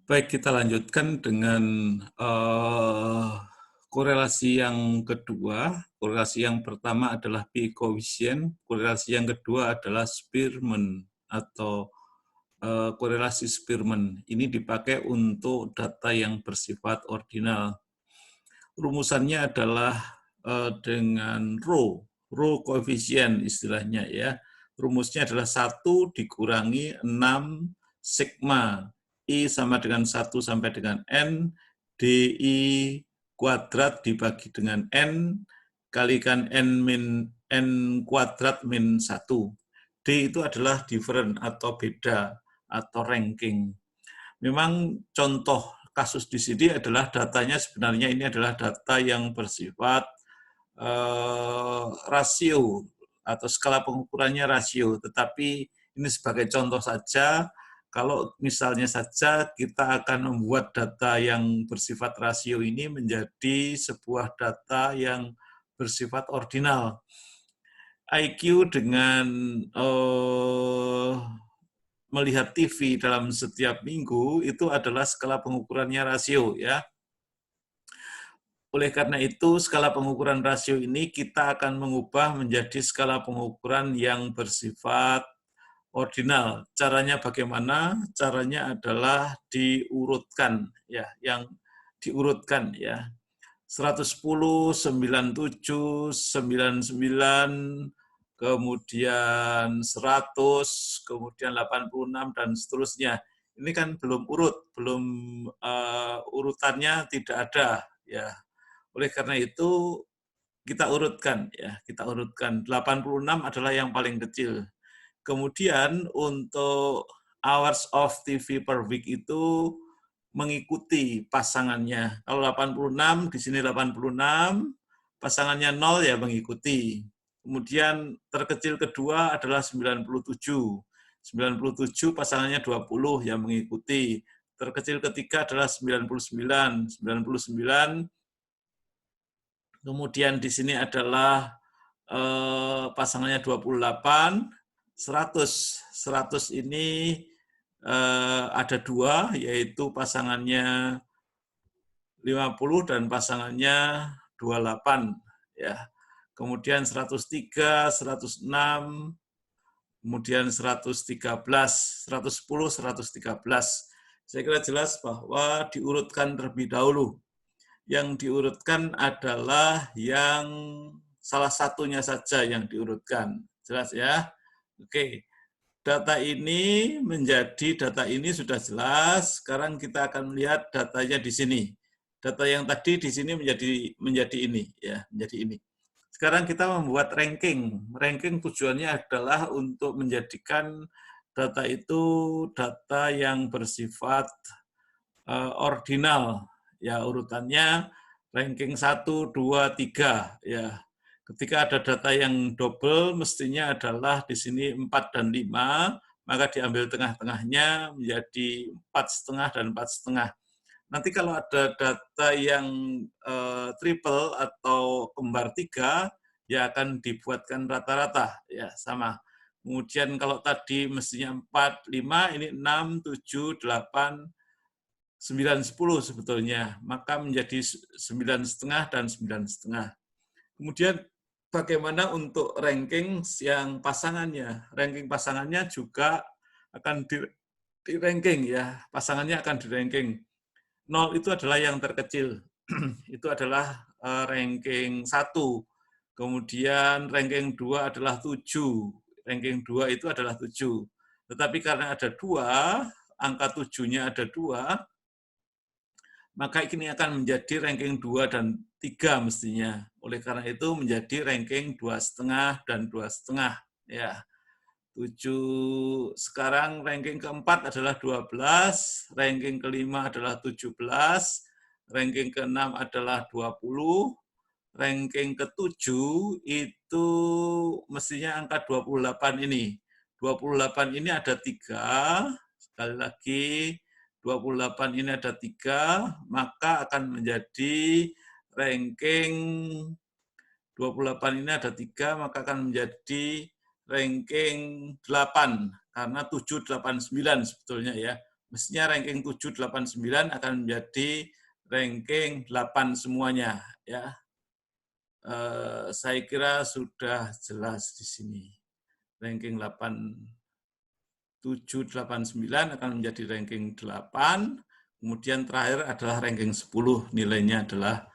Baik, kita lanjutkan dengan korelasi yang kedua. Korelasi yang pertama adalah P koefisien, korelasi yang kedua adalah Spearman atau korelasi Spearman. Ini dipakai untuk data yang bersifat ordinal. Rumusannya adalah dengan rho koefisien istilahnya ya. Rumusnya adalah 1 dikurangi 6 sigma I sama dengan 1 sampai dengan N, DI kuadrat dibagi dengan N, kalikan N kuadrat min 1. D itu adalah different atau beda atau ranking. Memang contoh kasus di sini adalah datanya sebenarnya ini adalah data yang bersifat rasio atau skala pengukurannya rasio, tetapi ini sebagai contoh saja. Kalau misalnya saja kita akan membuat data yang bersifat rasio ini menjadi sebuah data yang bersifat ordinal. IQ dengan melihat TV dalam setiap minggu itu adalah skala pengukurannya rasio ya. Oleh karena itu, skala pengukuran rasio ini kita akan mengubah menjadi skala pengukuran yang bersifat ordinal. Caranya bagaimana? Caranya adalah diurutkan ya, yang diurutkan ya. 110, 97, 99, kemudian 100, kemudian 86 dan seterusnya. Ini kan belum urut, belum urutannya tidak ada ya. Oleh karena itu kita urutkan ya, kita urutkan. 86 adalah yang paling kecil. Kemudian untuk hours of TV per week itu mengikuti pasangannya. Kalau 86 di sini 86, pasangannya 0 ya mengikuti. Kemudian terkecil kedua adalah 97. 97 pasangannya 20 yang mengikuti. Terkecil ketiga adalah 99. 99 kemudian di sini adalah pasangannya 28, 100. 100 ini ada dua, yaitu pasangannya 50 dan pasangannya 28. Ya. Kemudian 103, 106, kemudian 113, 110, 113. Saya kira jelas bahwa diurutkan terlebih dahulu. Yang diurutkan adalah yang salah satunya saja yang diurutkan. Jelas ya? Oke. Data ini sudah jelas. Sekarang kita akan melihat datanya di sini. Data yang tadi di sini menjadi ini ya, menjadi ini. Sekarang kita membuat ranking. Ranking tujuannya adalah untuk menjadikan data itu data yang bersifat ordinal. Ya, urutannya ranking 1, 2, 3 ya. Ketika ada data yang double mestinya adalah di sini 4 dan 5, maka diambil tengah-tengahnya menjadi 4,5 dan 4,5. Nanti kalau ada data yang triple atau kembar 3, ya akan dibuatkan rata-rata ya sama. Kemudian kalau tadi mestinya 4, 5, ini 6, 7, 8, 9, 10 sebetulnya, maka menjadi 9,5 dan 9,5. Kemudian bagaimana untuk ranking yang pasangannya? Ranking pasangannya juga akan di ranking ya, pasangannya akan di ranking. 0 itu adalah yang terkecil, itu adalah ranking 1. Kemudian ranking 2 adalah 7, ranking 2 itu adalah 7. Tetapi karena ada 2, angka 7-nya ada 2, maka ini akan menjadi ranking 2 dan 3 mestinya. Oleh karena itu menjadi ranking 2,5 dan 2,5 ya. 7 sekarang ranking keempat adalah 12, ranking kelima adalah 17, ranking keenam adalah 20, ranking ketujuh itu mestinya angka 28 ini. 28 ini ada 3, sekali lagi 28 ini ada 3, maka akan menjadi ranking 28 ini ada 3, maka akan menjadi ranking 8, karena 7, 8, 9 sebetulnya ya. Mestinya ranking 7, 8, 9 akan menjadi ranking 8 semuanya. Ya, saya kira sudah jelas di sini. Ranking 8, 7, 8, 9 akan menjadi ranking 8. Kemudian terakhir adalah ranking 10, nilainya adalah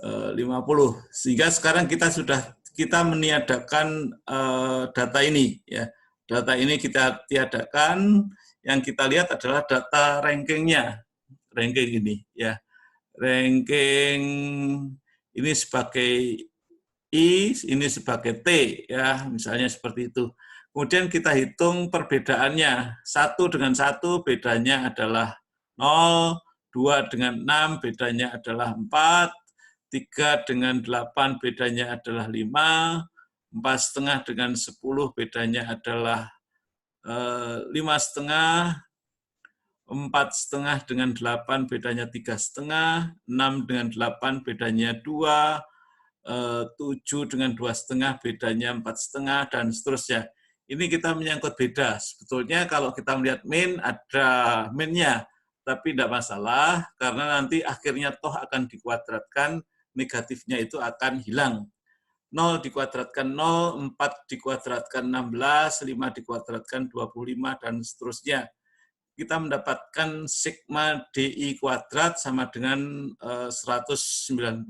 50. Sehingga sekarang kita meniadakan data ini, ya. Data ini kita tiadakan, yang kita lihat adalah data rankingnya, ranking ini, ya. Ranking ini sebagai I, ini sebagai T, ya, misalnya seperti itu. Kemudian kita hitung perbedaannya. 1 dengan 1 bedanya adalah 0, 2 dengan 6 bedanya adalah 4, 3 dengan 8 bedanya adalah 5, 4,5 dengan 10 bedanya adalah 5,5, 4,5 dengan 8 bedanya 3,5, 6 dengan 8 bedanya 2, 7 dengan 2,5 bedanya 4,5, dan seterusnya. Ini kita menyangkut beda. Sebetulnya kalau kita melihat min, ada minnya, tapi tidak masalah, karena nanti akhirnya toh akan dikuadratkan, negatifnya itu akan hilang. 0 dikuadratkan 0, 4 dikuadratkan 16, 5 dikuadratkan 25, dan seterusnya. Kita mendapatkan sigma DI kuadrat sama dengan 196.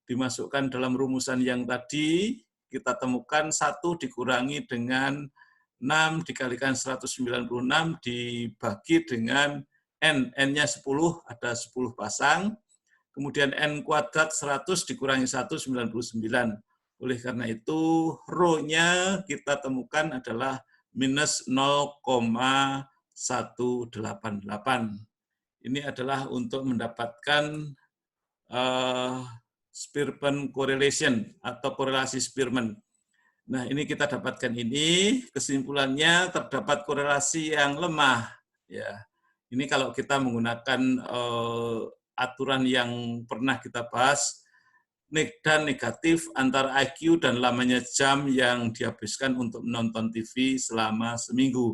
Dimasukkan dalam rumusan yang tadi, kita temukan 1 dikurangi dengan 6 dikalikan 196 dibagi dengan N. N-nya 10, ada 10 pasang. Kemudian N kuadrat 100 dikurangi 1, 99. Oleh karena itu, rho-nya kita temukan adalah minus 0,188. Ini adalah untuk mendapatkan Spearman correlation atau korelasi Spearman. Nah, ini kita dapatkan ini, kesimpulannya terdapat korelasi yang lemah. Ya, ini kalau kita menggunakan aturan yang pernah kita bahas, dan negatif antara IQ dan lamanya jam yang dihabiskan untuk menonton TV selama seminggu.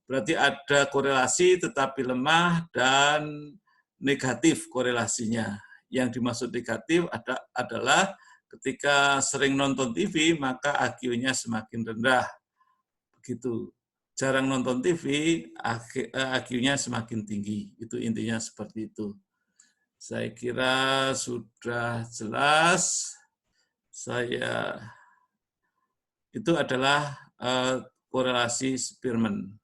Berarti ada korelasi tetapi lemah dan negatif korelasinya. Yang dimaksud negatif adalah ketika sering nonton TV, maka IQ-nya semakin rendah. Begitu. Jarang nonton TV, IQ-nya semakin tinggi. Itu intinya seperti itu. Saya kira sudah jelas. Itu adalah korelasi Spearman.